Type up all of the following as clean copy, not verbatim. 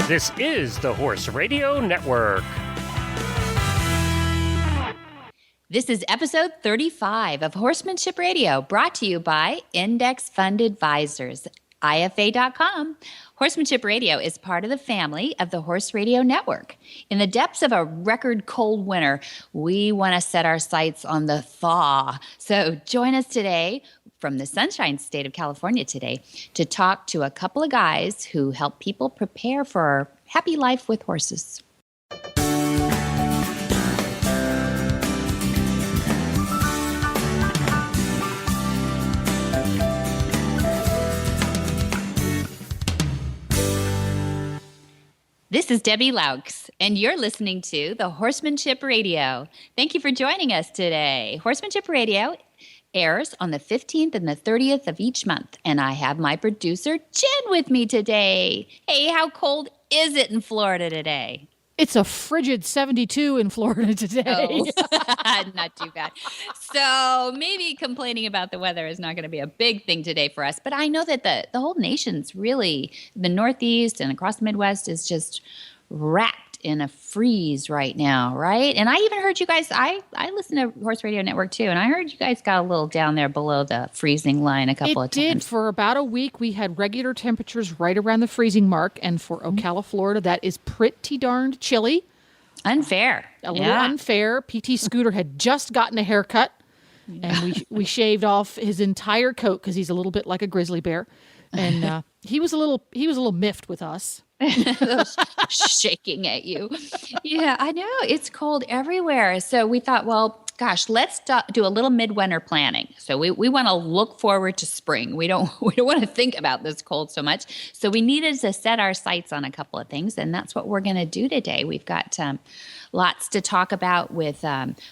This is the Horse Radio Network. This is episode 35 of Horsemanship Radio, brought to you by Index Fund Advisors, IFA.com. Horsemanship Radio is part of the family of the Horse Radio Network. In the depths of a record cold winter, we want to set our sights on the thaw. So join us today from the Sunshine State of California today to talk to a couple of guys who help people prepare for a happy life with horses. This is Debbie Laux, and you're listening to the Horsemanship Radio. Thank you for joining us today. Horsemanship Radio airs on the 15th and the 30th of each month, and I have my producer, Jen, with me today. Hey, how cold is it in Florida today? It's a frigid 72 in Florida today. Oh, not too bad. So maybe complaining about the weather is not going to be a big thing today for us. But I know that the whole nation's really, the Northeast and across the Midwest is just wrapped in a freeze right now, right? And I even heard you guys, I listen to Horse Radio Network too, and I heard you guys got a little down there below the freezing line a couple of times. It did. For about a week, we had regular temperatures right around the freezing mark, and for Ocala, Florida, that is pretty darned chilly. Unfair. A little unfair. PT Scooter had just gotten a haircut, and we shaved off his entire coat because he's a little bit like a grizzly bear, and he was a little miffed with us. Shaking at you. Yeah, I know. It's cold everywhere. So we thought, well, gosh, let's do a little midwinter planning. So we want to look forward to spring. We don't want to think about this cold so much. So we needed to set our sights on a couple of things, and that's what we're going to do today. We've got lots to talk about with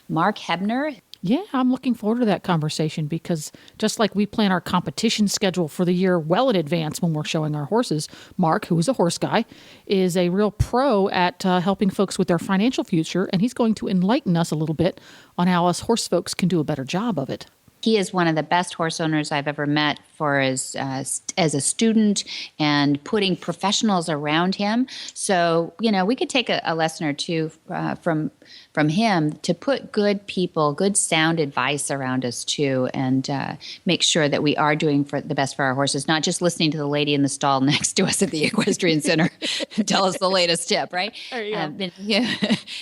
Mark Hebner. Yeah, I'm looking forward to that conversation because just like we plan our competition schedule for the year well in advance when we're showing our horses, Mark, who is a horse guy, is a real pro at helping folks with their financial future, and he's going to enlighten us a little bit on how us horse folks can do a better job of it. He is one of the best horse owners I've ever met for his, as a student and putting professionals around him. So, we could take a lesson or two from him to put good people, good sound advice around us too, and make sure that we are doing the best for our horses, not just listening to the lady in the stall next to us at the equestrian center tell us the latest tip, right? There you go.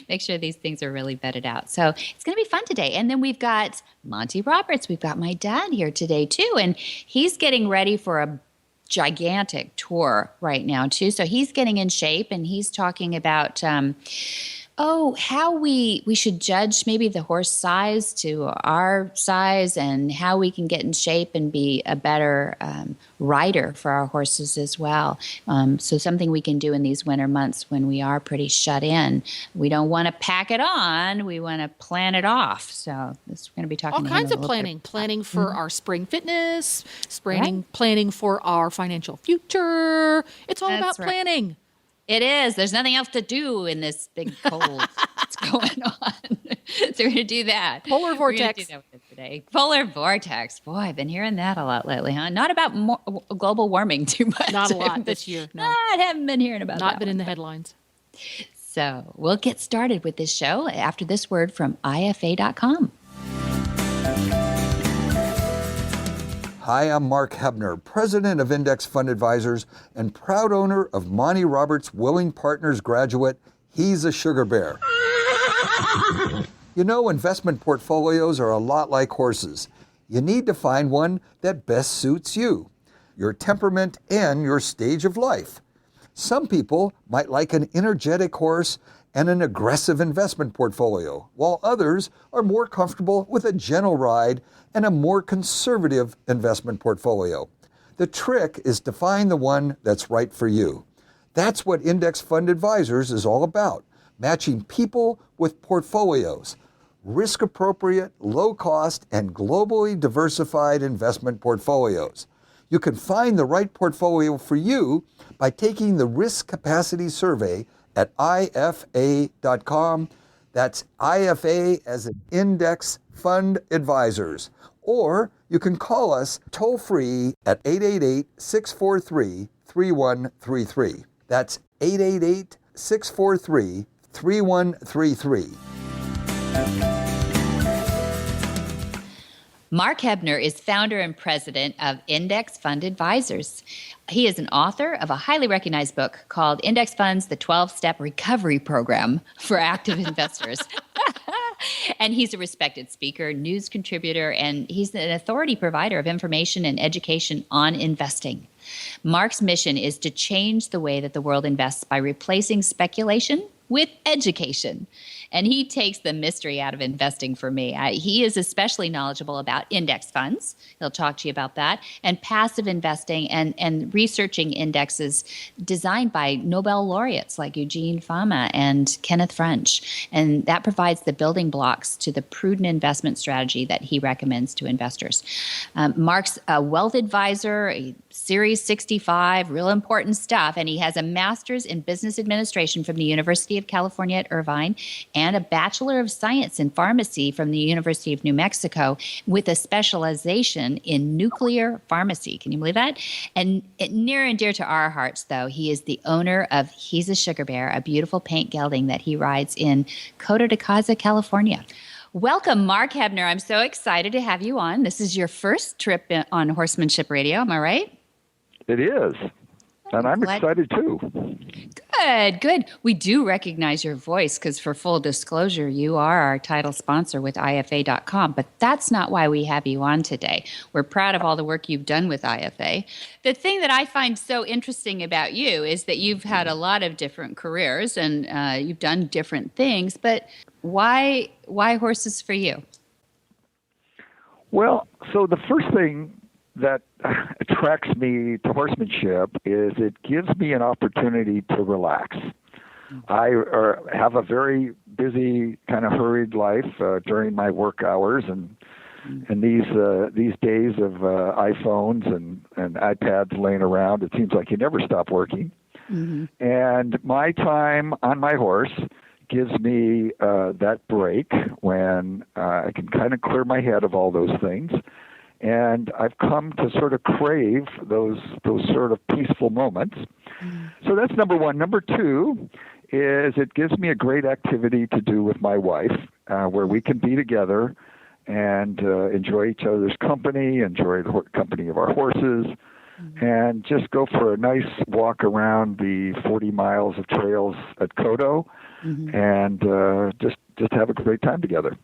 Make sure these things are really vetted out. So it's going to be fun today. And then we've got Monty Roberts. We've got my dad here today too, and he's getting ready for a gigantic tour right now too. So he's getting in shape, and he's talking about how we should judge maybe the horse size to our size, and how we can get in shape and be a better rider for our horses as well. So something we can do in these winter months when we are pretty shut in. We don't want to pack it on. We want to plan it off. So we're going to be talking all kinds of planning. Planning for our spring fitness, planning for our financial future. It's all about planning. It is. There's nothing else to do in this big cold that's going on. So we're going to do that. Polar vortex. We're going to do that with it today. Polar vortex. Boy, I've been hearing that a lot lately, huh? Not about global warming too much. Not a lot this year. No. I haven't been hearing about that. Not been in the headlines. So we'll get started with this show after this word from IFA.com. Hi, I'm Mark Hebner, president of Index Fund Advisors and proud owner of Monty Roberts' Willing Partners graduate, He's a Sugar Bear. Investment portfolios are a lot like horses. You need to find one that best suits you, your temperament, and your stage of life. Some people might like an energetic horse and an aggressive investment portfolio, while others are more comfortable with a gentle ride and a more conservative investment portfolio. The trick is to find the one that's right for you. That's what Index Fund Advisors is all about, matching people with portfolios, risk-appropriate, low-cost, and globally diversified investment portfolios. You can find the right portfolio for you by taking the Risk Capacity Survey at IFA.com. That's IFA as in Index Fund Advisors. Or you can call us toll-free at 888-643-3133. That's 888-643-3133. Mark Hebner is founder and president of Index Fund Advisors. He is an author of a highly recognized book called Index Funds, the 12-Step Recovery Program for Active Investors. And he's a respected speaker, news contributor, and he's an authority provider of information and education on investing. Mark's mission is to change the way that the world invests by replacing speculation with education. And he takes the mystery out of investing for me. He is especially knowledgeable about index funds. He'll talk to you about that. And passive investing and researching indexes designed by Nobel laureates like Eugene Fama and Kenneth French. And that provides the building blocks to the prudent investment strategy that he recommends to investors. Mark's a wealth advisor, a Series 65, real important stuff. And he has a master's in business administration from the University of California at Irvine and a Bachelor of Science in Pharmacy from the University of New Mexico with a specialization in nuclear pharmacy. Can you believe that? And near and dear to our hearts, though, he is the owner of He's a Sugar Bear, a beautiful paint gelding that he rides in Coto de Caza, California. Welcome, Mark Hebner. I'm so excited to have you on. This is your first trip on Horsemanship Radio. Am I right? It is. And I'm excited too. Good. We do recognize your voice because, for full disclosure, you are our title sponsor with IFA.com. But that's not why we have you on today. We're proud of all the work you've done with IFA. The thing that I find so interesting about you is that you've had a lot of different careers and you've done different things. But why horses for you? Well, so the first thing that attracts me to horsemanship is it gives me an opportunity to relax. I have a very busy, kind of hurried life during my work hours, and these days of iPhones and iPads laying around, it seems like you never stop working. Mm-hmm. And my time on my horse gives me that break when I can kind of clear my head of all those things. And I've come to sort of crave those sort of peaceful moments. So that's number one. Number two is it gives me a great activity to do with my wife, where we can be together and enjoy each other's company, enjoy the company of our horses, and just go for a nice walk around the 40 miles of trails at Coto, and just have a great time together.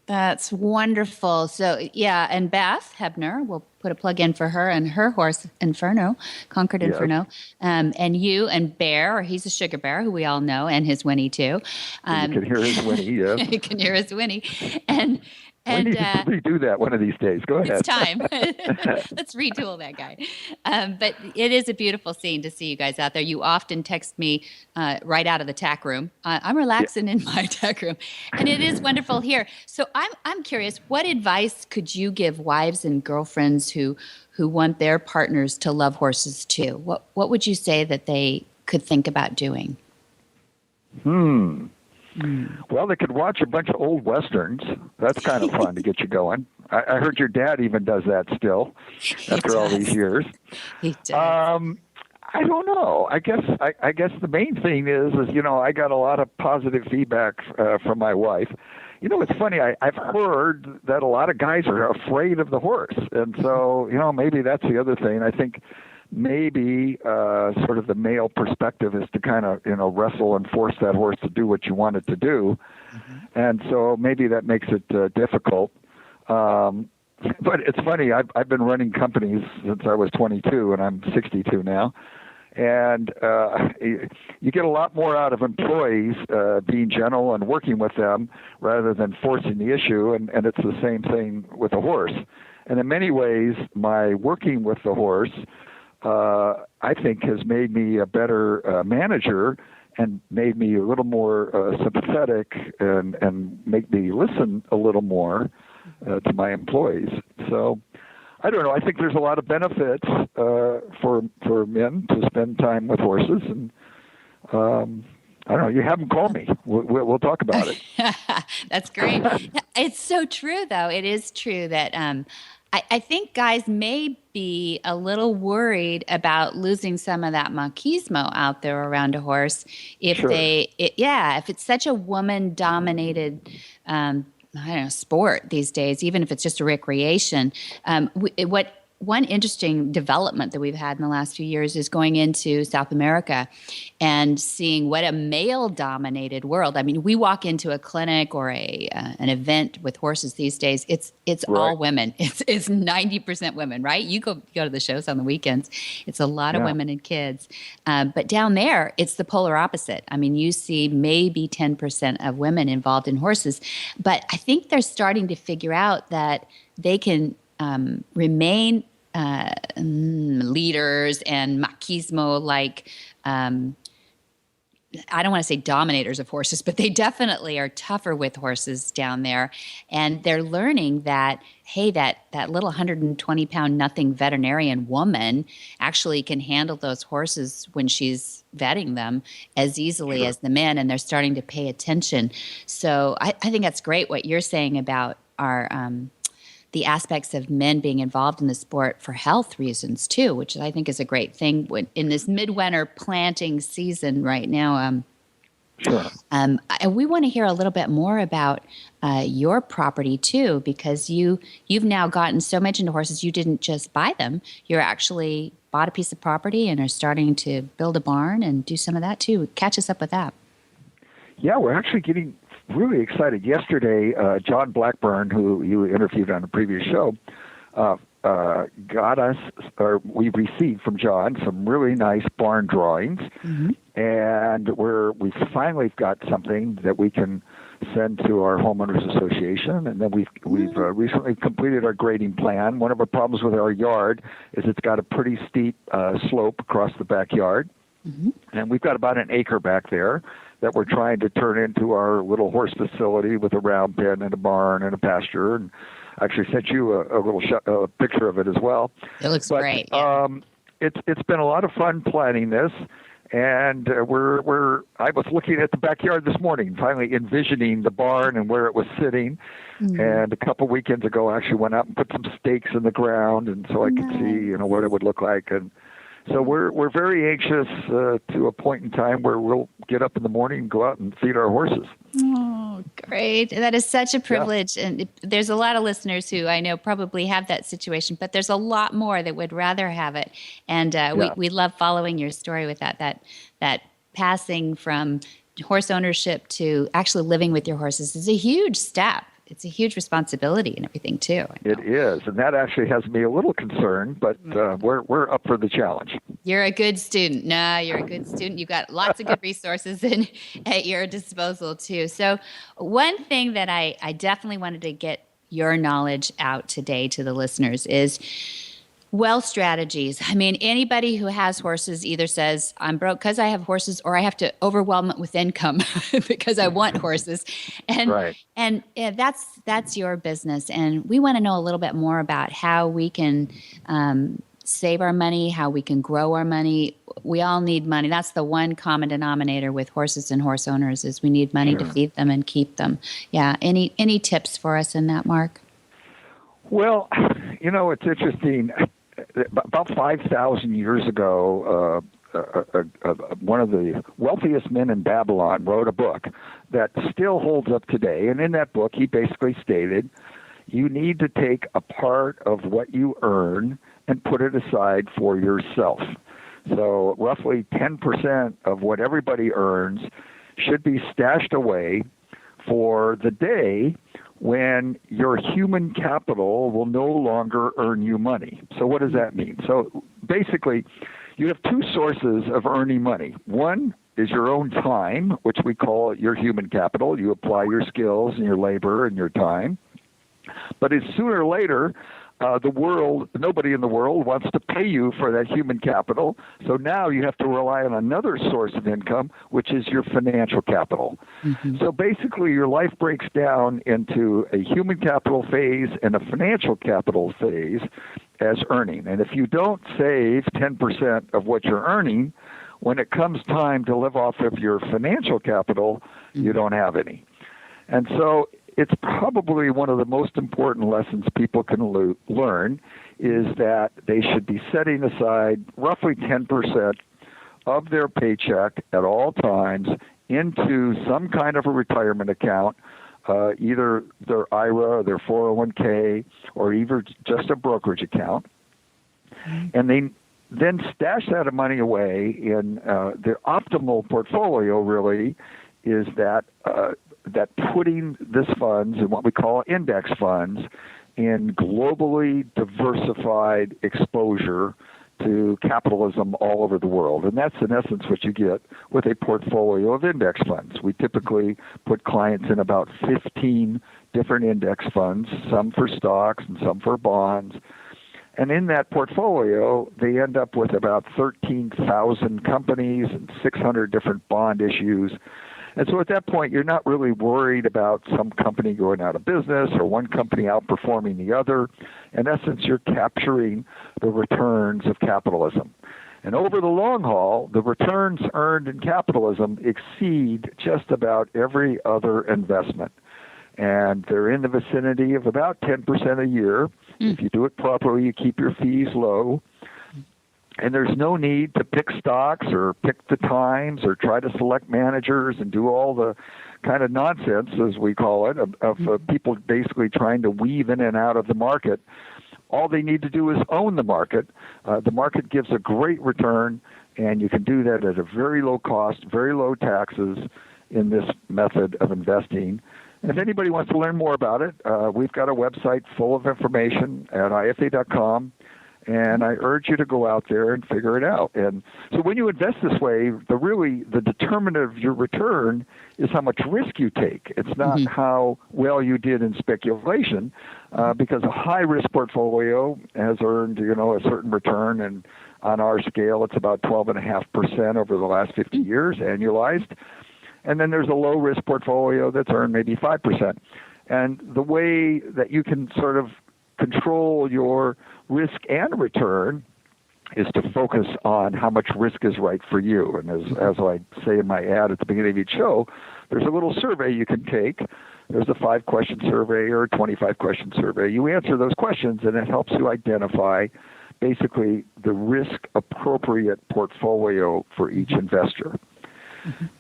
That's wonderful. So, yeah, and Beth Hebner, we'll put a plug in for her and her horse, Inferno, Concord Inferno, and you and Bear, or He's a Sugar Bear, who we all know, and his Winnie, too. You can hear his Winnie, yeah. You can hear his Winnie. And we need to redo that one of these days. Go ahead. It's time. Let's retool that guy. But it is a beautiful scene to see you guys out there. You often text me right out of the tack room. I'm relaxing in my tack room, and it is wonderful here. So I'm curious, what advice could you give wives and girlfriends who want their partners to love horses too? What would you say that they could think about doing? Well, they could watch a bunch of old Westerns. That's kind of fun to get you going. I heard your dad even does that still after all these years. He does. I don't know. I guess the main thing is I got a lot of positive feedback from my wife. It's funny. I've heard that a lot of guys are afraid of the horse, and so maybe that's the other thing. I think maybe sort of the male perspective is to kind of wrestle and force that horse to do what you want it to do, and so maybe that makes it difficult. But it's funny. I've been running companies since I was 22, and I'm 62 now. And you get a lot more out of employees being gentle and working with them rather than forcing the issue. And it's the same thing with a horse. And in many ways, my working with the horse, I think, has made me a better manager and made me a little more sympathetic and make me listen a little more to my employees. So I don't know. I think there's a lot of benefits for men to spend time with horses, and I don't know. You haven't called me. We'll talk about it. That's great. It's so true, though. It is true that I think guys may be a little worried about losing some of that machismo out there around a horse if Sure. if it's such a woman-dominated I don't know, sport these days, even if it's just a recreation. One interesting development that we've had in the last few years is going into South America and seeing what a male-dominated world. I mean, we walk into a clinic or an event with horses these days. It's Right. all women. It's 90% women, right? You go to the shows on the weekends. It's a lot of Yeah. women and kids. But down there, it's the polar opposite. I mean, you see maybe 10% of women involved in horses, but I think they're starting to figure out that they can remain leaders and machismo like I don't want to say dominators of horses, but they definitely are tougher with horses down there. And they're learning that, hey, that little 120-pound nothing veterinarian woman actually can handle those horses when she's vetting them as easily as the men, and they're starting to pay attention. So I think that's great what you're saying about our the aspects of men being involved in the sport for health reasons too, which I think is a great thing in this midwinter planting season right now. Sure. And we want to hear a little bit more about your property too, because you've now gotten so much into horses. You didn't just buy them; you're actually bought a piece of property and are starting to build a barn and do some of that too. Catch us up with that. Yeah, we're actually getting really excited. Yesterday, John Blackburn, who you interviewed on a previous show, got us, or we received from John some really nice barn drawings, and we finally got something that we can send to our homeowners association. And then we've recently completed our grading plan. One of the problems with our yard is it's got a pretty steep slope across the backyard, and we've got about an acre back there that we're trying to turn into our little horse facility with a round pen and a barn and a pasture. And I actually sent you a little picture of it as well. It looks great. Yeah. It's been a lot of fun planning this, and I was looking at the backyard this morning, finally envisioning the barn and where it was sitting. And a couple weekends ago, I actually went out and put some stakes in the ground, and so I could see what it would look like. And so we're very anxious to a point in time where we'll get up in the morning and go out and feed our horses. Oh, great. That is such a privilege. Yeah. And there's a lot of listeners who I know probably have that situation, but there's a lot more that would rather have it. And we love following your story with that passing from horse ownership to actually living with your horses is a huge step. It's a huge responsibility and everything too. It is, and that actually has me a little concerned, but we're up for the challenge. You're a good student. No, you're a good student. You've got lots of good resources at your disposal too. So one thing that I definitely wanted to get your knowledge out today to the listeners is wealth strategies. I mean, anybody who has horses either says, I'm broke because I have horses, or I have to overwhelm it with income because I want horses. And right. And that's your business. And we want to know a little bit more about how we can save our money, how we can grow our money. We all need money. That's the one common denominator with horses and horse owners is we need money to feed them and keep them. Yeah. Any tips for us in that, Mark? Well, it's interesting. About 5,000 years ago, one of the wealthiest men in Babylon wrote a book that still holds up today. And in that book, he basically stated, you need to take a part of what you earn and put it aside for yourself. So roughly 10% of what everybody earns should be stashed away for the day when your human capital will no longer earn you money. So what does that mean? So basically, you have two sources of earning money. One is your own time, which we call your human capital. You apply your skills and your labor and your time. But it's sooner or later, nobody in the world wants to pay you for that human capital. So now you have to rely on another source of income, which is your financial capital. So basically your life breaks down into a human capital phase and a financial capital phase as earning. And if you don't save 10% of what you're earning, when it comes time to live off of your financial capital, you don't have any. And so it's probably one of the most important lessons people can learn is that they should be setting aside roughly 10% of their paycheck at all times into some kind of a retirement account, either their IRA or their 401k or even just a brokerage account. And they then stash that money away in the optimal portfolio really is that putting this funds in what we call index funds in globally diversified exposure to capitalism all over the world. And that's in essence what you get with a portfolio of index funds. We typically put clients in about 15 different index funds, some for stocks and some for bonds. And in that portfolio, they end up with about 13,000 companies and 600 different bond issues. And so at that point, you're not really worried about some company going out of business or one company outperforming the other. In essence, you're capturing the returns of capitalism. And over the long haul, the returns earned in capitalism exceed just about every other investment. And they're in the vicinity of about 10% a year. If you do it properly, you keep your fees low. And there's no need to pick stocks or pick the times or try to select managers and do all the kind of nonsense, as we call it, of people basically trying to weave in and out of the market. All they need to do is own the market. The market gives a great return, and you can do that at a very low cost, very low taxes in this method of investing. And if anybody wants to learn more about it, we've got a website full of information at ifa.com. And I urge you to go out there and figure it out. And so when you invest this way, the determinant of your return is how much risk you take. It's not how well you did in speculation, because a high-risk portfolio has earned, a certain return, and on our scale, it's about 12.5% over the last 50 years annualized. And then there's a low-risk portfolio that's earned maybe 5%. And the way that you can sort of control your risk and return is to focus on how much risk is right for you. And as I say in my ad at the beginning of each show, there's a little survey you can take. There's a 5-question survey or a 25-question survey. You answer those questions, and it helps you identify basically the risk-appropriate portfolio for each investor.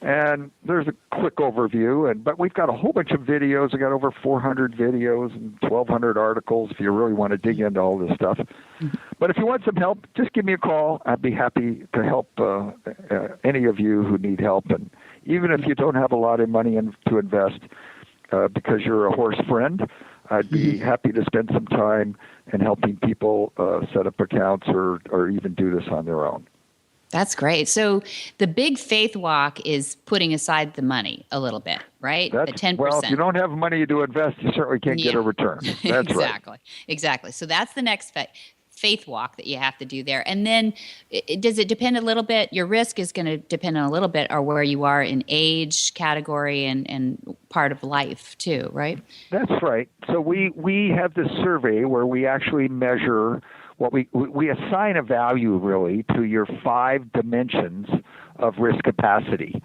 And there's a quick overview, but we've got a whole bunch of videos. We've got over 400 videos and 1,200 articles if you really want to dig into all this stuff. But if you want some help, just give me a call. I'd be happy to help any of you who need help. And even if you don't have a lot of money to invest because you're a horse friend, I'd be happy to spend some time in helping people set up accounts or even do this on their own. That's great. So the big faith walk is putting aside the money a little bit, right? The 10%. Well, if you don't have money to invest, you certainly can't get a return. That's right. Exactly. So that's the next faith walk that you have to do there. And then does it depend a little bit? Your risk is going to depend on a little bit or where you are in age, category, and part of life too, right? That's right. So we have this survey where we actually measure what we assign a value really to your 5 dimensions of risk capacity.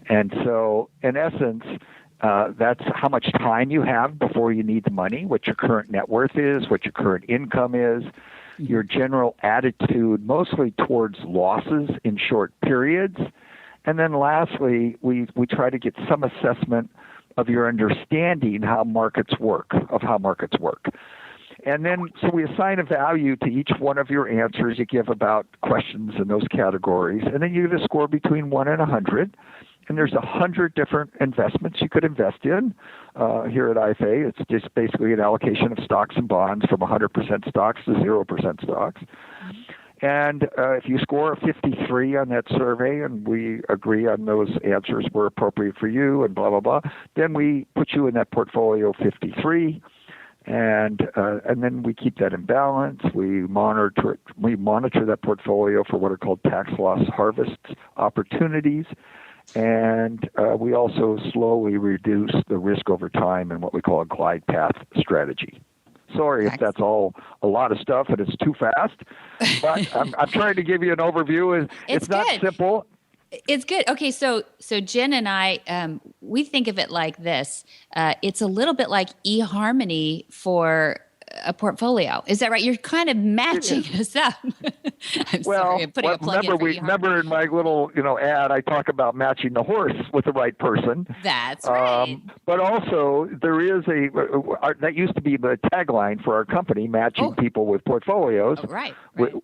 And so in essence, that's how much time you have before you need the money, what your current net worth is, what your current income is, your general attitude mostly towards losses in short periods. And then lastly, we try to get some assessment of your understanding how markets work. And then, so we assign a value to each one of your answers. You give about questions in those categories. And then you get a score between 1 and 100. And there's 100 different investments you could invest in. Here at IFA, it's just basically an allocation of stocks and bonds from 100% stocks to 0% stocks. And if you score a 53 on that survey and we agree on those answers were appropriate for you and blah, blah, blah, then we put you in that portfolio 53. And then we keep that in balance. We monitor that portfolio for what are called tax loss harvest opportunities. And we also slowly reduce the risk over time in what we call a glide path strategy. Sorry if that's all a lot of stuff and it's too fast, but I'm trying to give you an overview. It's not simple. It's good. Okay, so Jen and I, we think of it like this. It's a little bit like eHarmony for a portfolio. Is that right? You're kind of matching us up. I'm sorry, I'm putting a plug in for eHarmony. Remember in my little ad, I talk about matching the horse with the right person. That's right. But also there is that used to be the tagline for our company, matching people with portfolios. Oh, right.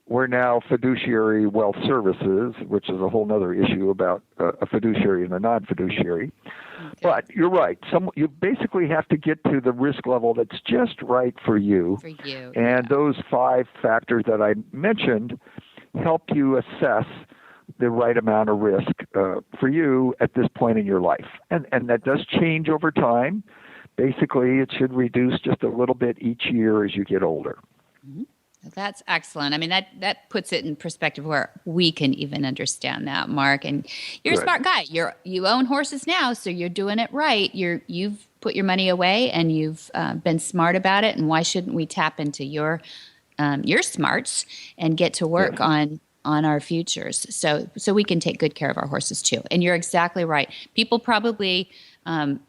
We're now Fiduciary Wealth Services, which is a whole other issue about a fiduciary and a non-fiduciary. Okay. But you're right. You basically have to get to the risk level that's just right for you. For you. And those 5 factors that I mentioned help you assess the right amount of risk for you at this point in your life. And that does change over time. Basically, it should reduce just a little bit each year as you get older. Mm-hmm. That's excellent. I mean, that puts it in perspective where we can even understand that, Mark. And you're a smart guy. You own horses now, so you're doing it right. You've put your money away, and you've been smart about it. And why shouldn't we tap into your smarts and get to work on our futures, so we can take good care of our horses too? And you're exactly right. People probably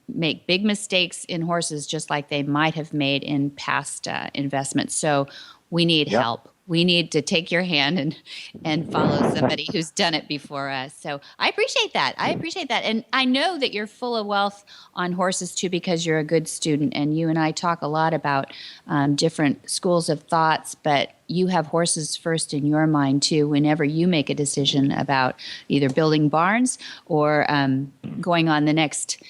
make big mistakes in horses, just like they might have made in past investments. So we need help. We need to take your hand and follow somebody who's done it before us. So I appreciate that. And I know that you're full of wealth on horses too, because you're a good student. And you and I talk a lot about different schools of thoughts, but you have horses first in your mind too. Whenever you make a decision about either building barns or going on the next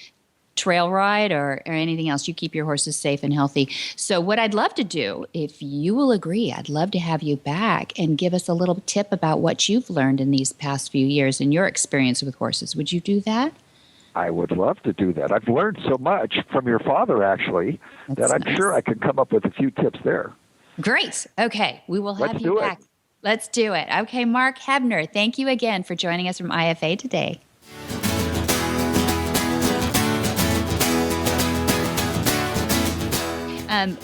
trail ride or anything else, you keep your horses safe and healthy. So what I'd love to do, if you will agree, I'd love to have you back and give us a little tip about what you've learned in these past few years and your experience with horses. Would you do that? I would love to do that. I've learned so much from your father, actually, that I'm sure I could come up with a few tips there. Great. Okay. We will have you back. Let's do it. Okay, Mark Hebner, thank you again for joining us from IFA today.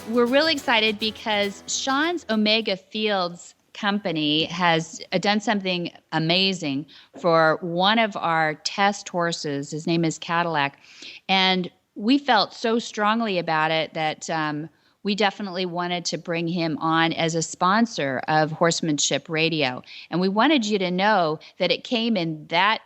We're really excited because Sean's Omega Fields company has done something amazing for one of our test horses. His name is Cadillac. And we felt so strongly about it that we definitely wanted to bring him on as a sponsor of Horsemanship Radio. And we wanted you to know that it came in that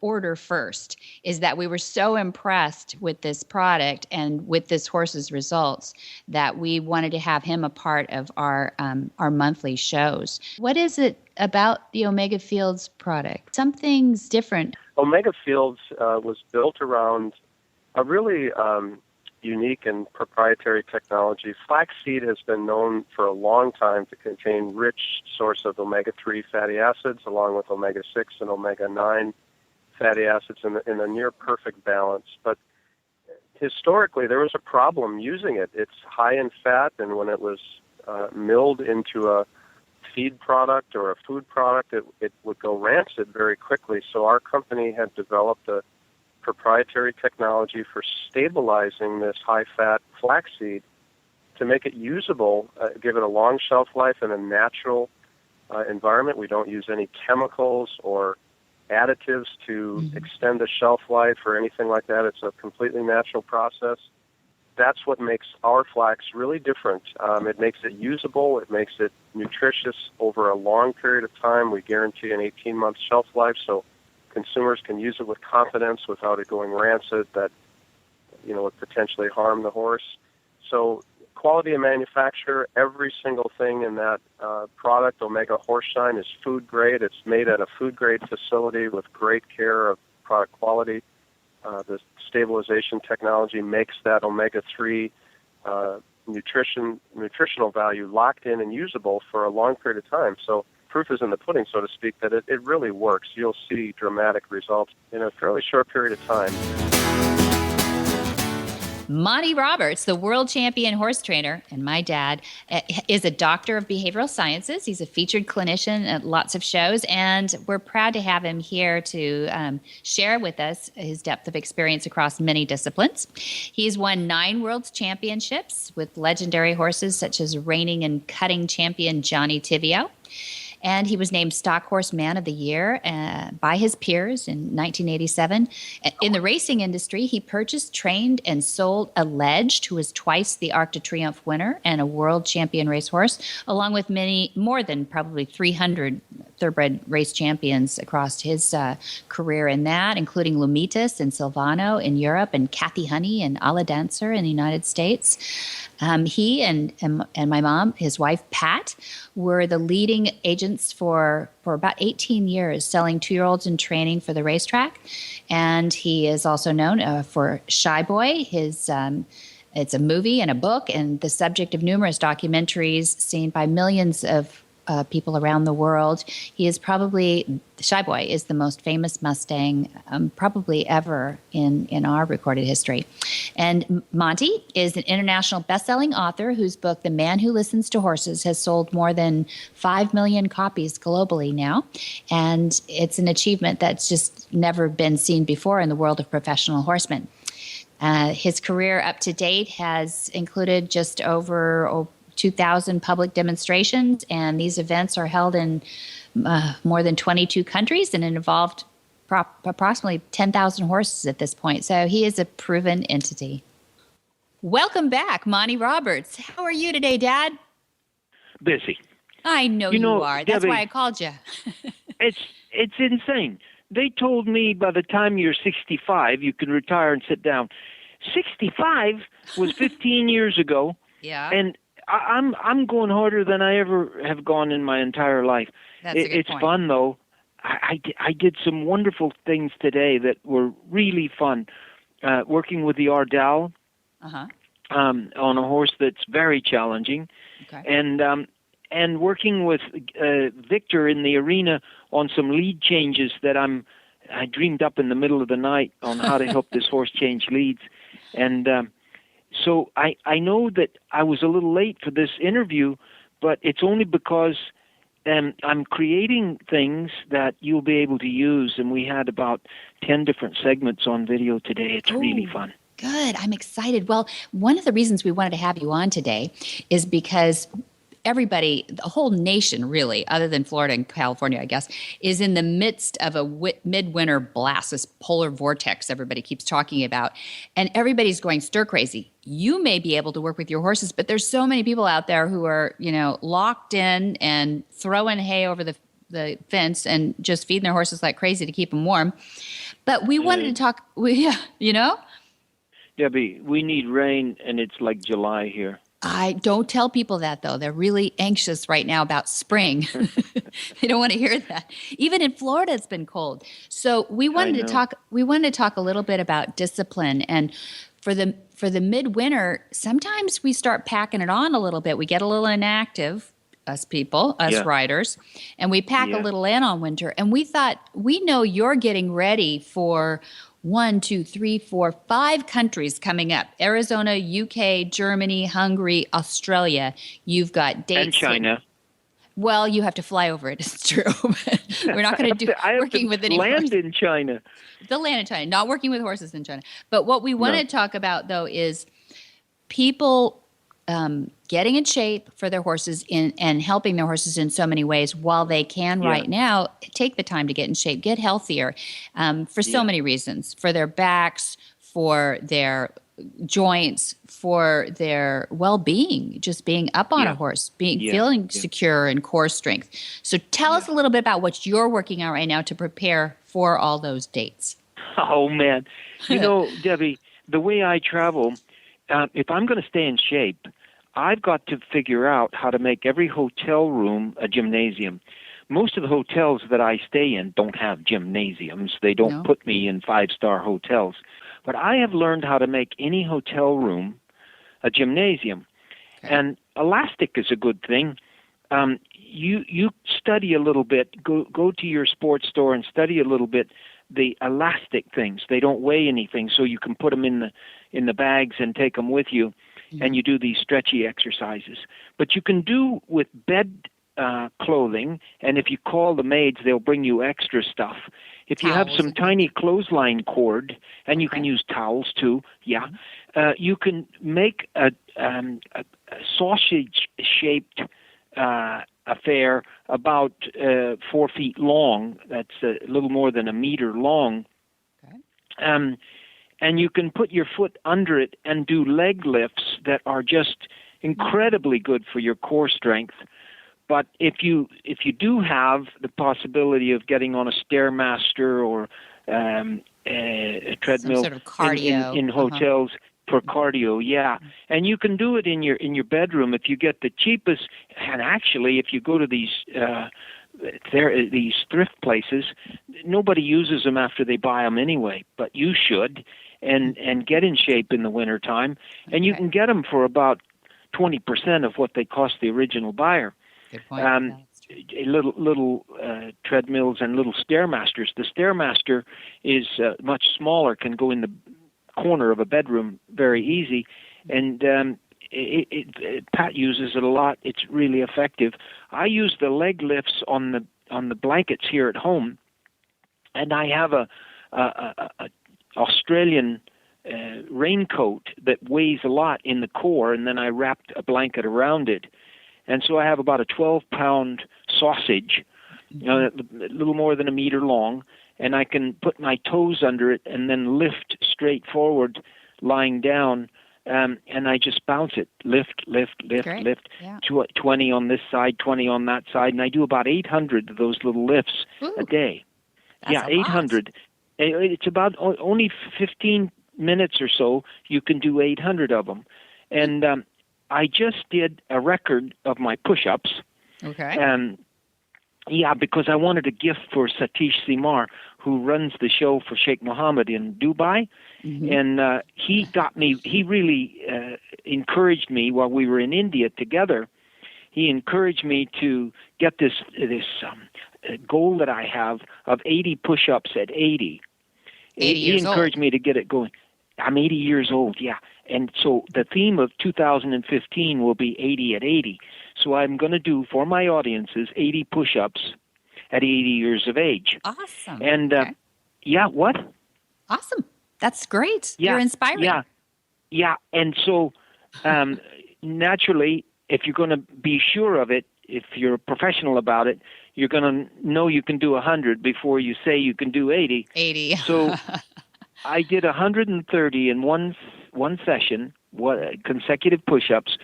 order first, is that we were so impressed with this product and with this horse's results that we wanted to have him a part of our monthly shows. What is it about the Omega Fields product? Something's different. Omega Fields was built around a really unique and proprietary technology. Flaxseed has been known for a long time to contain rich source of omega-3 fatty acids along with omega-6 and omega-9 fatty acids in a near perfect balance. But historically, there was a problem using it. It's high in fat, and when it was milled into a feed product or a food product, it would go rancid very quickly. So our company had developed a proprietary technology for stabilizing this high-fat flaxseed to make it usable, give it a long shelf life in a natural environment. We don't use any chemicals or additives to extend the shelf life or anything like that. It's a completely natural process. That's what makes our flax really different. It makes it usable. It makes it nutritious over a long period of time. We guarantee an 18-month shelf life, so consumers can use it with confidence without it going rancid that, would potentially harm the horse. So quality of manufacture, every single thing in that product, Omega Horseshine, is food grade. It's made at a food grade facility with great care of product quality. The stabilization technology makes that omega-3 nutritional value locked in and usable for a long period of time. So proof is in the pudding, so to speak, that it really works. You'll see dramatic results in a fairly short period of time. Monty Roberts, the world champion horse trainer, and my dad, is a doctor of behavioral sciences. He's a featured clinician at lots of shows, and we're proud to have him here to share with us his depth of experience across many disciplines. He's won 9 world championships with legendary horses such as reigning and cutting champion Johnny Tivio. And he was named Stock Horse Man of the Year by his peers in 1987. In the racing industry, he purchased, trained, and sold a Ledge, who was twice the Arc de Triomphe winner and a world champion racehorse, along with more than probably 300 thoroughbred race champions across his career in that, including Lumitas and Silvano in Europe and Kathy Honey and Ala Dancer in the United States. He and my mom, his wife, Pat, were the leading agents for about 18 years, selling 2-year-olds in training for the racetrack. And he is also known for Shy Boy, his it's a movie and a book and the subject of numerous documentaries seen by millions of people around the world. He is probably, Shy Boy is the most famous Mustang probably ever in our recorded history. And Monty is an international best-selling author whose book, The Man Who Listens to Horses, has sold more than 5 million copies globally now. And it's an achievement that's just never been seen before in the world of professional horsemen. His career up to date has included just over 2,000 public demonstrations, and these events are held in more than 22 countries and involved approximately 10,000 horses at this point. So he is a proven entity. Welcome back, Monty Roberts. How are you today, Dad? Busy. I know you are. That's Debbie, why I called you. It's insane. They told me by the time you're 65, you can retire and sit down. 65 was 15 years ago. Yeah. And I'm going harder than I ever have gone in my entire life. That's a good it's point. fun though. I did some wonderful things today that were really fun. Working with the Ardell on a horse that's very challenging, and working with Victor in the arena on some lead changes that I dreamed up in the middle of the night on how to help this horse change leads, and. So I know that I was a little late for this interview, but it's only because I'm creating things that you'll be able to use, and we had about 10 different segments on video today. It's really fun. Good. I'm excited. Well, one of the reasons we wanted to have you on today is because everybody, the whole nation really, other than Florida and California, I guess, is in the midst of a midwinter blast, this polar vortex everybody keeps talking about, and everybody's going stir crazy. You may be able to work with your horses, but there's so many people out there who are, locked in and throwing hay over the fence and just feeding their horses like crazy to keep them warm. But we wanted to talk, Debbie, we need rain, and it's like July here. I don't tell people that, though. They're really anxious right now about spring. They don't want to hear that. Even in Florida, it's been cold. So we wanted to talk. We wanted to talk a little bit about discipline, and for the midwinter, sometimes we start packing it on a little bit. We get a little inactive, us riders, and we pack a little in on winter. And we thought, we know you're getting ready for 1, 2, 3, 4, 5 countries coming up: Arizona, UK, Germany, Hungary, Australia. You've got dates. And China. Well, you have to fly over it. It's true. We're not going to do working with any land in China. The land in China, not working with horses in China. But what we want to talk about, though, is people getting in shape for their horses and helping their horses in so many ways while they can right now. Take the time to get in shape, get healthier for so many reasons, for their backs, for their joints, for their well-being, just being up on a horse, feeling secure and core strength. So tell us a little bit about what you're working on right now to prepare for all those dates. Oh, man. Debbie, the way I travel, if I'm going to stay in shape, I've got to figure out how to make every hotel room a gymnasium. Most of the hotels that I stay in don't have gymnasiums. They don't put me in 5-star hotels. But I have learned how to make any hotel room a gymnasium. Okay. And elastic is a good thing. You study a little bit. Go to your sports store and study a little bit the elastic things. They don't weigh anything, so you can put them in the bags and take them with you. And you do these stretchy exercises. But you can do with bed clothing, and if you call the maids, they'll bring you extra stuff. If you have some tiny clothesline cord, and you can use towels too, you can make a sausage-shaped affair about 4 feet long. That's a little more than a meter long. Okay. And you can put your foot under it and do leg lifts that are just incredibly good for your core strength. But if you do have the possibility of getting on a Stairmaster or a treadmill, some sort of cardio in hotels for cardio, yeah, and you can do it in your bedroom if you get the cheapest. And actually, if you go to these thrift places, nobody uses them after they buy them anyway. But you should, and get in shape in the wintertime, and you can get them for about 20% of what they cost the original buyer. Good point. Little treadmills and little Stairmasters. The Stairmaster is much smaller, can go in the corner of a bedroom very easy, and Pat uses it a lot. It's really effective. I use the leg lifts on the blankets here at home, and I have a Australian raincoat that weighs a lot in the core, and then I wrapped a blanket around it. And so I have about a 12-pound sausage, a little more than a meter long, and I can put my toes under it and then lift straight forward lying down, and I just bounce it, lift, Great. lift, Yeah. 20 on this side, 20 on that side, and I do about 800 of those little lifts a day. That's a 800. It's about only 15 minutes or so. You can do 800 of them. And I just did a record of my push-ups. Okay. Because I wanted a gift for Satish Simar, who runs the show for Sheikh Mohammed in Dubai. Mm-hmm. And he really encouraged me while we were in India together. He encouraged me to get this goal that I have of 80 push-ups at 80. 80 he years encouraged old. me to get it going. I'm 80 years old, yeah. And so the theme of 2015 will be 80 at 80. So I'm going to do for my audiences 80 push-ups at 80 years of age. Awesome. And what? Awesome. That's great. Yeah, You're inspiring. Yeah. And so naturally, if you're going to be sure of it, if you're a professional about it, you're going to know you can do 100 before you say you can do 80. 80. So I did 130 in one session, consecutive push-ups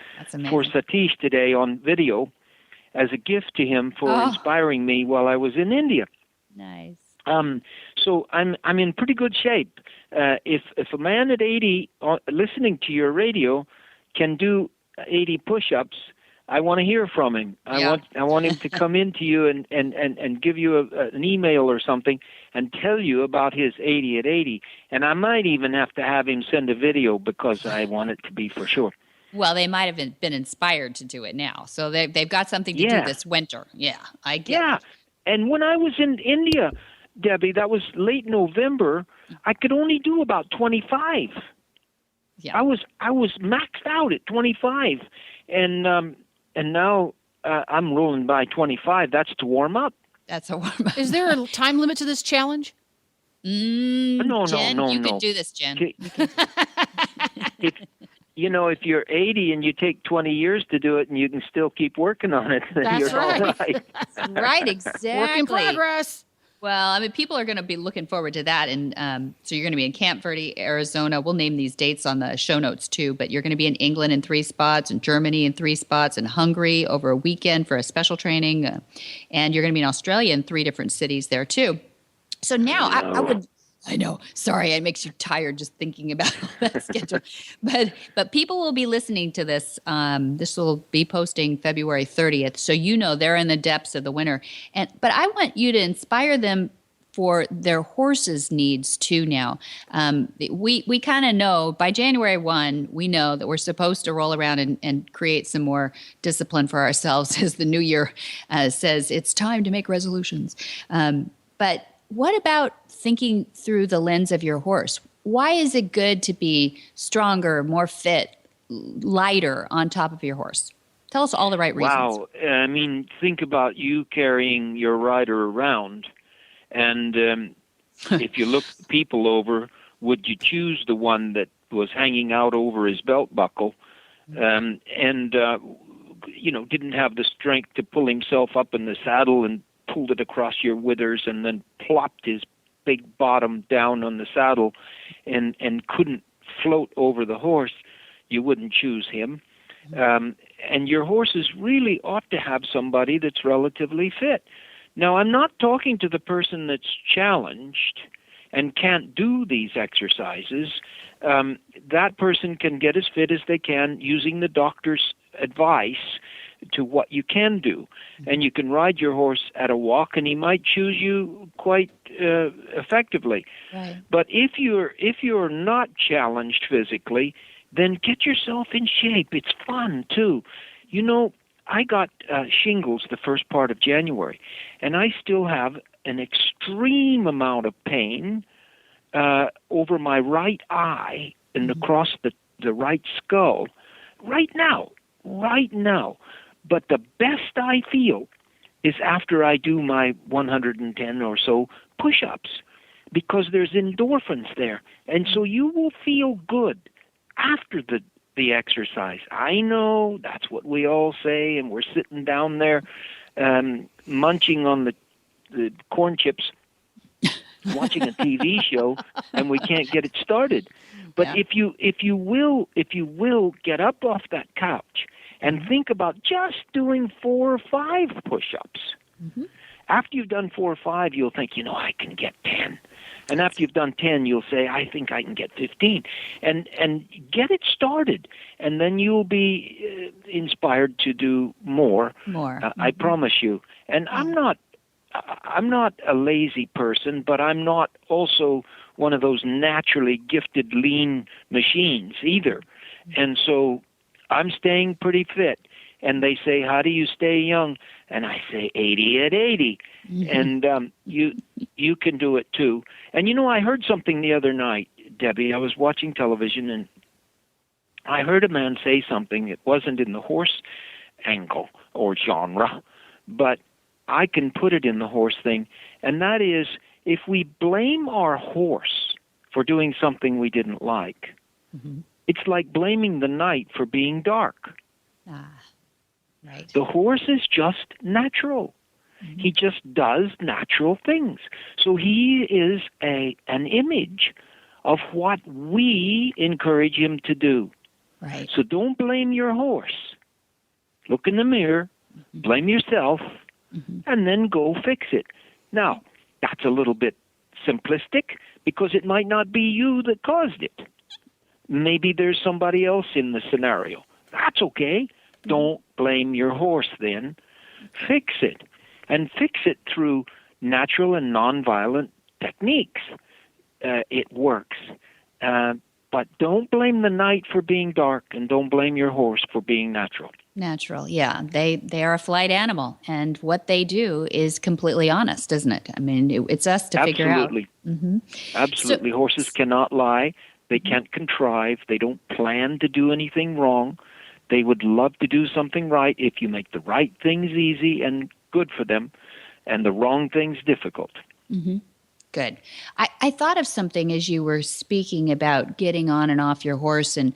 for Satish today on video as a gift to him for inspiring me while I was in India. Nice. So I'm in pretty good shape. If a man at 80 listening to your radio can do 80 push-ups, I want to hear from him. I want him to come into you and give you an email or something and tell you about his 80 at 80. And I might even have to have him send a video because I want it to be for sure. Well, they might have been inspired to do it now. So they've got something to do this winter. Yeah, I get it. And when I was in India, Debbie, that was late November, I could only do about 25. Yeah. I was maxed out at 25. And now I'm rolling by 25. That's to warm up. That's a warm-up. Is there a time limit to this challenge? No. You could do this, Jen. If you're 80 and you take 20 years to do it and you can still keep working on it, then That's you're right. all right. That's right, exactly. Work in progress. Well, I mean, people are going to be looking forward to that. And so you're going to be in Camp Verde, Arizona. We'll name these dates on the show notes, too. But you're going to be in England in 3 spots, in Germany in 3 spots, in Hungary over a weekend for a special training. And you're going to be in Australia in 3 different cities there, too. So now I know. Sorry, it makes you tired just thinking about all that schedule. But people will be listening to this. This will be posting February 30th, so they're in the depths of the winter. But I want you to inspire them for their horses' needs too. Now, we kind of know by January 1, we know that we're supposed to roll around and create some more discipline for ourselves as the new year says it's time to make resolutions. But what about thinking through the lens of your horse? Why is it good to be stronger, more fit, lighter on top of your horse? Tell us all the right reasons. Wow. I mean, think about you carrying your rider around. And if you look people over, would you choose the one that was hanging out over his belt buckle? didn't have the strength to pull himself up in the saddle and pulled it across your withers and then plopped his big bottom down on the saddle and couldn't float over the horse, you wouldn't choose him. And your horses really ought to have somebody that's relatively fit. Now, I'm not talking to the person that's challenged and can't do these exercises. That person can get as fit as they can using the doctor's advice to what you can do. And you can ride your horse at a walk, and he might choose you quite effectively. Right. But if you're not challenged physically, then get yourself in shape. It's fun, too. I got shingles the first part of January, and I still have an extreme amount of pain over my right eye and across the right skull right now. But the best I feel is after I do my 110 or so push-ups, because there's endorphins there. And so you will feel good after the exercise. I know that's what we all say, and we're sitting down there munching on the corn chips, watching a TV show, and we can't get it started. But if you will get up off that couch and think about just doing 4 or 5 push-ups. Mm-hmm. After you've done 4 or 5, you'll think, I can get 10. And after you've done 10, you'll say, I think I can get 15. And get it started. And then you'll be inspired to do more. I promise you. And I'm not a lazy person, but I'm not also one of those naturally gifted lean machines either. And so I'm staying pretty fit. And they say, how do you stay young? And I say 80 at 80. Mm-hmm. And you can do it too. And I heard something the other night, Debbie. I was watching television, and I heard a man say something. It wasn't in the horse angle or genre, but I can put it in the horse thing. And that is, if we blame our horse for doing something we didn't like, it's like blaming the night for being dark. Right. The horse is just natural. Mm-hmm. He just does natural things. So he is an image of what we encourage him to do. Right. So don't blame your horse. Look in the mirror, blame yourself, and then go fix it. Now, that's a little bit simplistic because it might not be you that caused it. Maybe there's somebody else in the scenario. That's okay. Don't blame your horse then. Fix it. And fix it through natural and nonviolent techniques. It works. But don't blame the night for being dark, and don't blame your horse for being natural. Natural, yeah. They are a flight animal, and what they do is completely honest, isn't it? I mean, it's us to figure out. Absolutely. So, horses cannot lie. They can't contrive. They don't plan to do anything wrong. They would love to do something right if you make the right things easy and good for them, and the wrong things difficult. Mm-hmm. Good. I thought of something as you were speaking about getting on and off your horse and,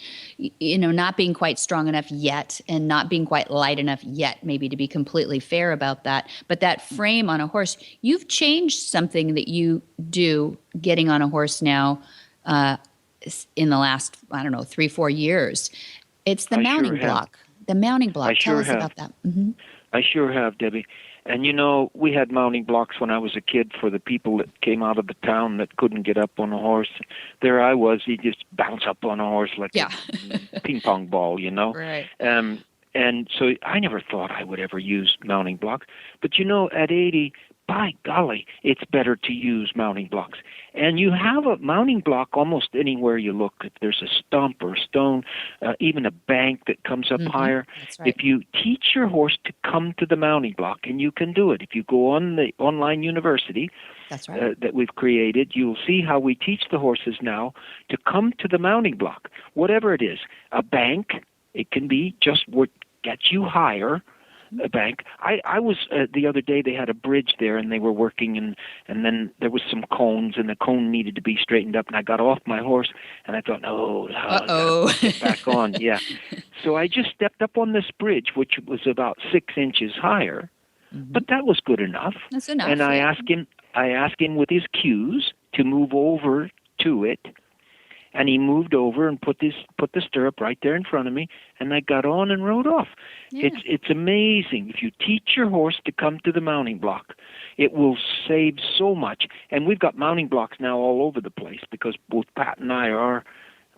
not being quite strong enough yet and not being quite light enough yet, maybe to be completely fair about that. But that frame on a horse, you've changed something that you do getting on a horse now in the last, 3-4 years. It's the mounting block. The mounting block. Tell us about that. Mm-hmm. I sure have, Debbie. And we had mounting blocks when I was a kid for the people that came out of the town that couldn't get up on a horse. There I was. You just bounce up on a horse like a ping pong ball, Right. And so I never thought I would ever use mounting blocks. But, at 80, by golly, it's better to use mounting blocks. And you have a mounting block almost anywhere you look. If there's a stump or a stone, even a bank that comes up higher. That's right. If you teach your horse to come to the mounting block, and you can do it. If you go on the online university That's right. that we've created, you'll see how we teach the horses now to come to the mounting block, whatever it is. A bank, it can be just what gets you higher. bank. I was the other day. They had a bridge there, and they were working, and then there was some cones, and the cone needed to be straightened up. And I got off my horse, and I thought, no, I gotta get back on. Yeah, so I just stepped up on this bridge, which was about 6 inches higher, but that was good enough. That's enough. And I asked him with his cues to move over to it. And he moved over and put the stirrup right there in front of me, and I got on and rode off. Yeah. It's amazing. If you teach your horse to come to the mounting block, it will save so much. And we've got mounting blocks now all over the place because both Pat and I are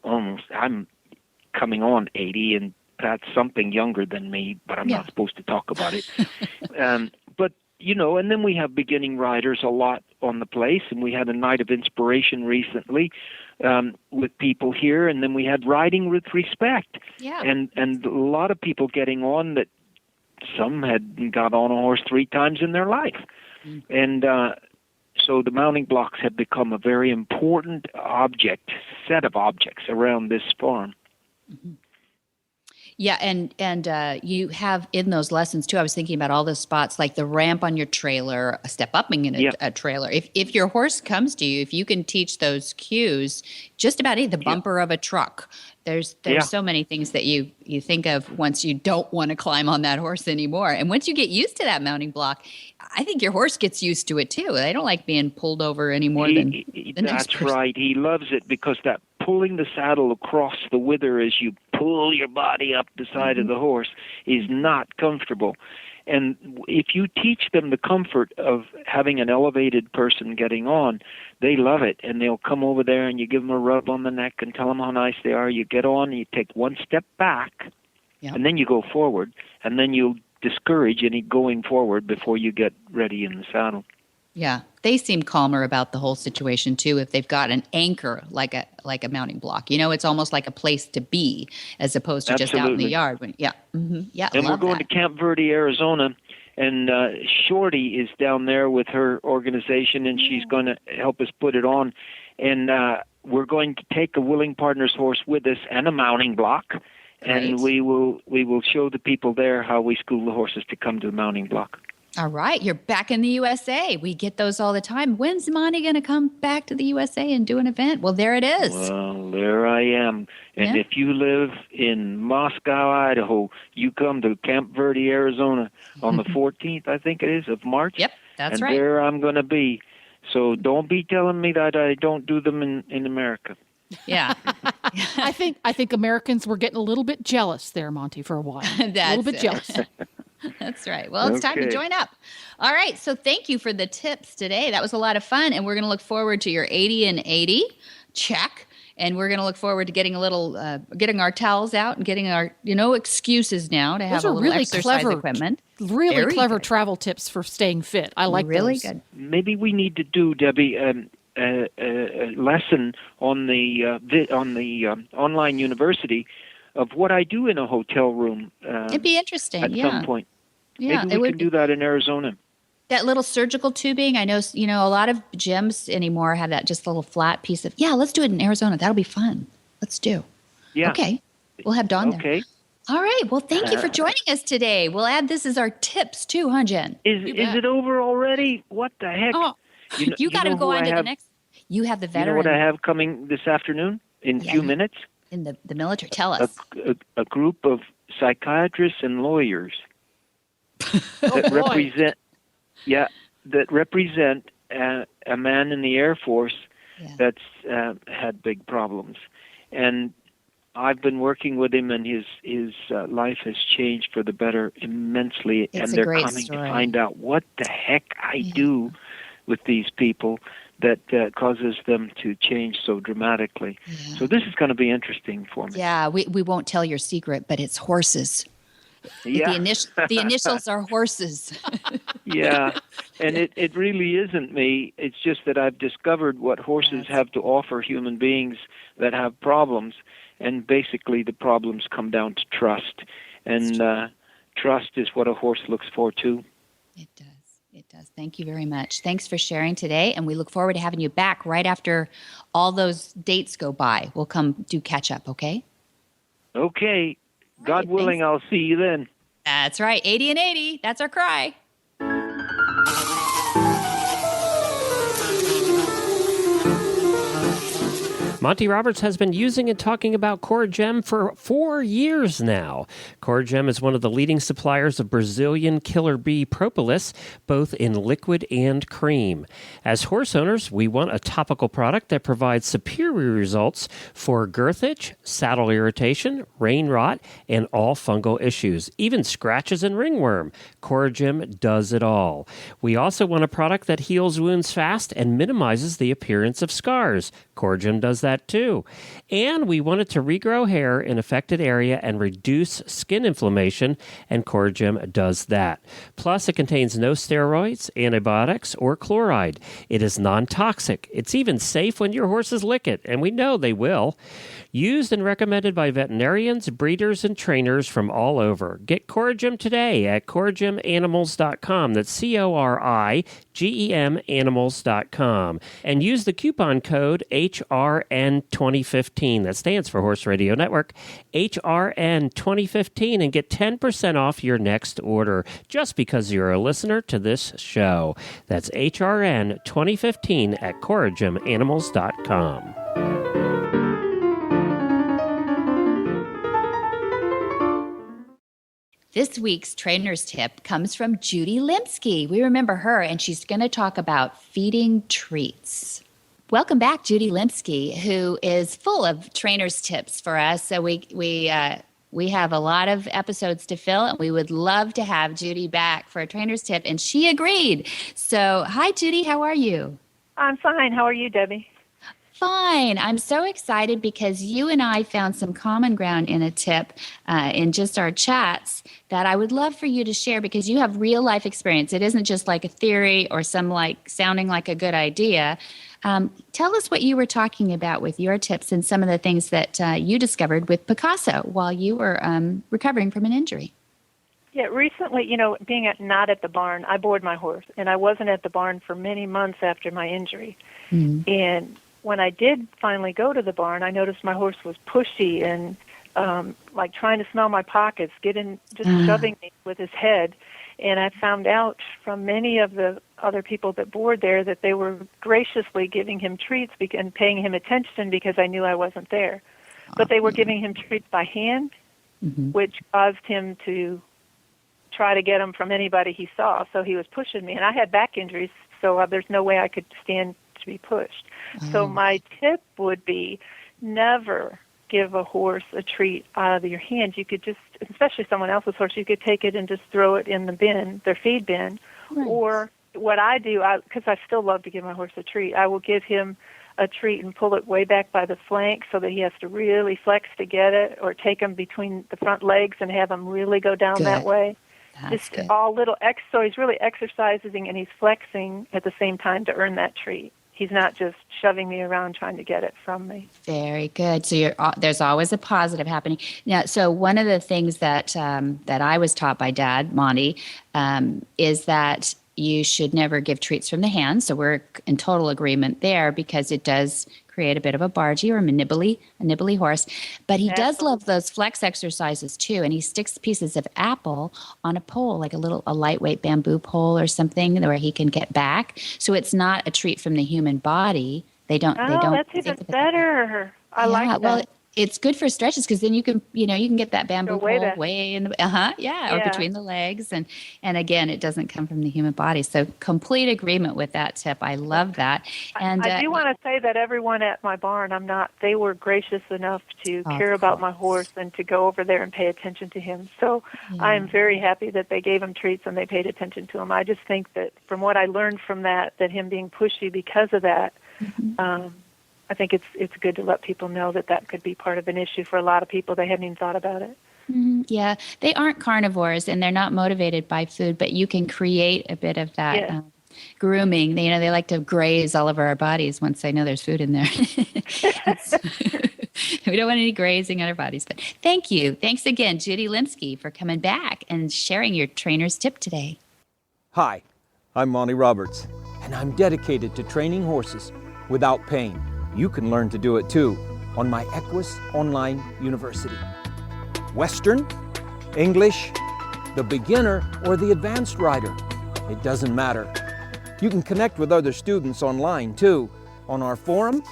I'm coming on 80, and Pat's something younger than me, but I'm not supposed to talk about it. But and then we have beginning riders a lot on the place, and we had a night of inspiration recently with people here, and then we had riding with respect, and a lot of people getting on that some had got on a horse 3 times in their life, and so the mounting blocks have become a very important set of objects around this farm. Yeah, and you have in those lessons too. I was thinking about all those spots, like the ramp on your trailer, a step up in a trailer. If your horse comes to you, if you can teach those cues, just about the bumper of a truck. There's so many things that you think of once you don't want to climb on that horse anymore. And once you get used to that mounting block, I think your horse gets used to it too. They don't like being pulled over any more than the next person. That's right. He loves it because that pulling the saddle across the wither as you pull your body up the side of the horse is not comfortable. And if you teach them the comfort of having an elevated person getting on, they love it. And they'll come over there and you give them a rub on the neck and tell them how nice they are. You get on and you take one step back, and then you go forward. And then you discourage any going forward before you get ready in the saddle. Yeah, they seem calmer about the whole situation too if they've got an anchor like a mounting block. It's almost like a place to be as opposed to just out in the yard. Yeah, and we're going to Camp Verde, Arizona, and Shorty is down there with her organization, and she's going to help us put it on. And we're going to take a willing partner's horse with us and a mounting block, and we will show the people there how we school the horses to come to the mounting block. All right. You're back in the USA. We get those all the time. When's Monty going to come back to the USA and do an event? Well, there it is. Well, there I am. And if you live in Moscow, Idaho, you come to Camp Verde, Arizona on the 14th, I think it is, of March. Yep, that's right. And there I'm going to be. So don't be telling me that I don't do them in America. Yeah. I think Americans were getting a little bit jealous there, Monty, for a while. A little bit jealous. That's right. Well, it's time to join up. All right. So thank you for the tips today. That was a lot of fun. And we're going to look forward to your 80 and 80. Check. And we're going to look forward to getting getting our towels out and getting our, excuses now to have a little really exercise equipment. Really Very clever good. Travel tips for staying fit. I like really those. Good. Maybe we need to do, Debbie, a lesson on the online university of what I do in a hotel room. It'd be interesting, at some point. Yeah, maybe we can do that in Arizona. That little surgical tubing, I know, a lot of gyms anymore have that just little flat piece of, let's do it in Arizona. That'll be fun. Let's do. Yeah. Okay. We'll have Dawn there. Okay. All right. Well, thank you for joining us today. We'll add this as our tips too, huh, Jen? Is it over already? What the heck? Oh, you got to go on to the next. You have the veteran. You know what I have coming this afternoon in a few minutes? In the military. Tell us. A group of psychiatrists and lawyers that represent a man in the Air Force that's had big problems. And I've been working with him, and his life has changed for the better immensely. It's and they're great coming story. to find out what the heck I do with these people that causes them to change so dramatically. Yeah. So this is going to be interesting for me. Yeah, we won't tell your secret, but it's horses. Yeah. The initials are horses. Yeah, and it really isn't me. It's just that I've discovered what horses have to offer human beings that have problems, and basically the problems come down to trust. And trust is what a horse looks for, too. It does. It does. Thank you very much. Thanks for sharing today, and we look forward to having you back right after all those dates go by. We'll come do catch up, okay? Okay. God willing, I'll see you then. That's right. 80 and 80. That's our cry. Monty Roberts has been using and talking about CoraGem for 4 years now. CoraGem is one of the leading suppliers of Brazilian killer bee propolis, both in liquid and cream. As horse owners, we want a topical product that provides superior results for girth itch, saddle irritation, rein rot, and all fungal issues, even scratches and ringworm. CoraGem does it all. We also want a product that heals wounds fast and minimizes the appearance of scars. CoraGem does that too. And we want it to regrow hair in affected area and reduce skin inflammation, and CoraGem does that. Plus, it contains no steroids, antibiotics, or chloride. It is non-toxic. It's even safe when your horses lick it, and we know they will. Used and recommended by veterinarians, breeders, and trainers from all over. Get CoraGem today at CoraGemAnimals.com. That's CORIGEM Animals.com. And use the coupon code HRN2015. That stands for Horse Radio Network. HRN2015, and get 10% off your next order just because you're a listener to this show. That's HRN2015 at CoraGemAnimals.com. This week's trainer's tip comes from Judy Limsky. We remember her, and she's going to talk about feeding treats. Welcome back, Judy Limsky, who is full of trainer's tips for us. So we have a lot of episodes to fill, and we would love to have Judy back for a trainer's tip, and she agreed. So, hi, Judy. How are you? I'm fine. How are you, Debbie? Fine. I'm so excited because you and I found some common ground in a tip in just our chats that I would love for you to share, because you have real life experience. It isn't just like a theory or some sounding like a good idea. Tell us what you were talking about with your tips and some of the things that you discovered with Picasso while you were recovering from an injury. Yeah, recently, being not at the barn, I board my horse, and I wasn't at the barn for many months after my injury. Mm-hmm. And when I did finally go to the barn, I noticed my horse was pushy and like trying to smell my pockets, shoving me with his head. And I found out from many of the other people that board there that they were graciously giving him treats and paying him attention because I knew I wasn't there. But they were giving him treats by hand, mm-hmm. which caused him to try to get them from anybody he saw. So he was pushing me. And I had back injuries, so there's no way I could stand to be pushed. So my tip would be never give a horse a treat out of your hands. You could just, especially someone else's horse, you could take it and just throw it in the bin, their feed bin. Right. Or what I do, because I still love to give my horse a treat, I will give him a treat and pull it way back by the flank so that he has to really flex to get it, or take him between the front legs and have him really go down that way. That's just all little so he's really exercising and he's flexing at the same time to earn that treat. He's not just shoving me around trying to get it from me. Very good. So there's always a positive happening. Now, so one of the things that I was taught by Dad, Monty, is that you should never give treats from the hand. So we're in total agreement there, because it does create a bit of a bargee or a nibbly horse. But he does love those flex exercises too, and he sticks pieces of apple on a pole, like a lightweight bamboo pole or something, where he can get back. So it's not a treat from the human body. They don't. That's even better. I like that. Well, it's good for stretches, because then you can get that bamboo pole way in the or between the legs, and again, it doesn't come from the human body. So complete agreement with that tip. I love that. And I do want to say that everyone at my barn, they were gracious enough to care about my horse and to go over there and pay attention to him. So I'm very happy that they gave him treats and they paid attention to him. I just think that from what I learned from that him being pushy because of that. Mm-hmm. I think it's good to let people know that could be part of an issue for a lot of people. They haven't even thought about it. Mm-hmm. Yeah, they aren't carnivores and they're not motivated by food, but you can create a bit of that grooming. They like to graze all over our bodies once they know there's food in there. We don't want any grazing on our bodies. But thank you. Thanks again, Judy Limsky, for coming back and sharing your trainer's tip today. Hi, I'm Monty Roberts, and I'm dedicated to training horses without pain. You can learn to do it too on my Equus Online University. Western, English, the beginner or the advanced rider. It doesn't matter. You can connect with other students online too, on our forum,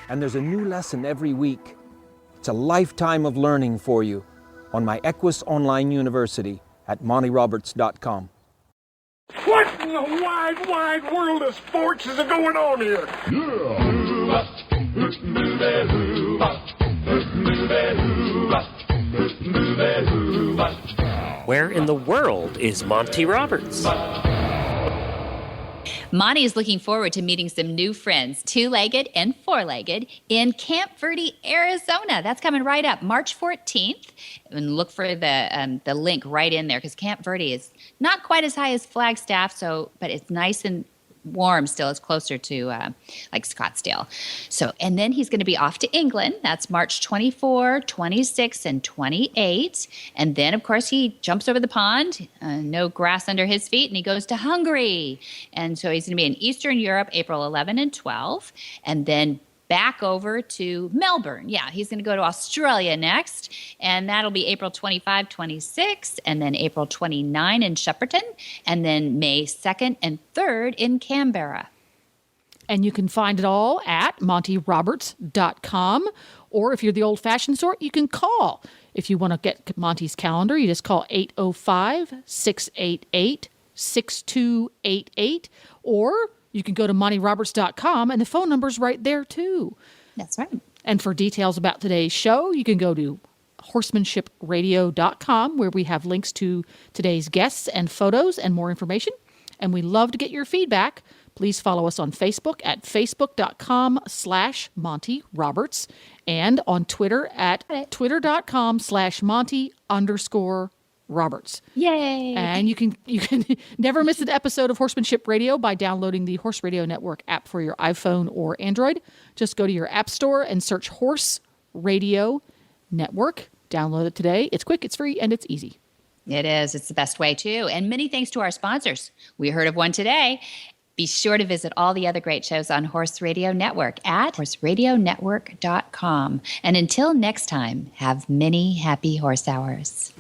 and there's a new lesson every week. It's a lifetime of learning for you on my Equus Online University at montyroberts.com. What in the wide, wide world of sports is going on here? Where in the world is Monty Roberts? Monty is looking forward to meeting some new friends, two-legged and four-legged, in Camp Verde, Arizona. That's coming right up, March 14th. And look for the link right in there, because Camp Verde is not quite as high as Flagstaff, but it's nice and warm still. It's closer to like Scottsdale. So, and then he's going to be off to England. That's March 24, 26, and 28. And then, of course, he jumps over the pond, no grass under his feet, and he goes to Hungary. And so he's going to be in Eastern Europe, April 11 and 12. And then back over to Melbourne. Yeah, he's going to go to Australia next, and that'll be April 25, 26, and then April 29 in Shepparton, and then May 2nd and 3rd in Canberra. And you can find it all at montyroberts.com, or if you're the old-fashioned sort, you can call. If you want to get Monty's calendar, you just call 805-688-6288, or you can go to montyroberts.com, and the phone number's right there, too. That's right. And for details about today's show, you can go to horsemanshipradio.com, where we have links to today's guests and photos and more information. And we love to get your feedback. Please follow us on Facebook at facebook.com/Monty Roberts, and on Twitter at twitter.com/Monty_Roberts. Yay! And you can never miss an episode of Horsemanship Radio by downloading the Horse Radio Network app for your iPhone or Android. Just go to your app store and search Horse Radio Network. Download it today. It's quick, it's free, and it's easy. It is. It's the best way, too. And many thanks to our sponsors. We heard of one today. Be sure to visit all the other great shows on Horse Radio Network at horseradionetwork.com. And until next time, have many happy horse hours.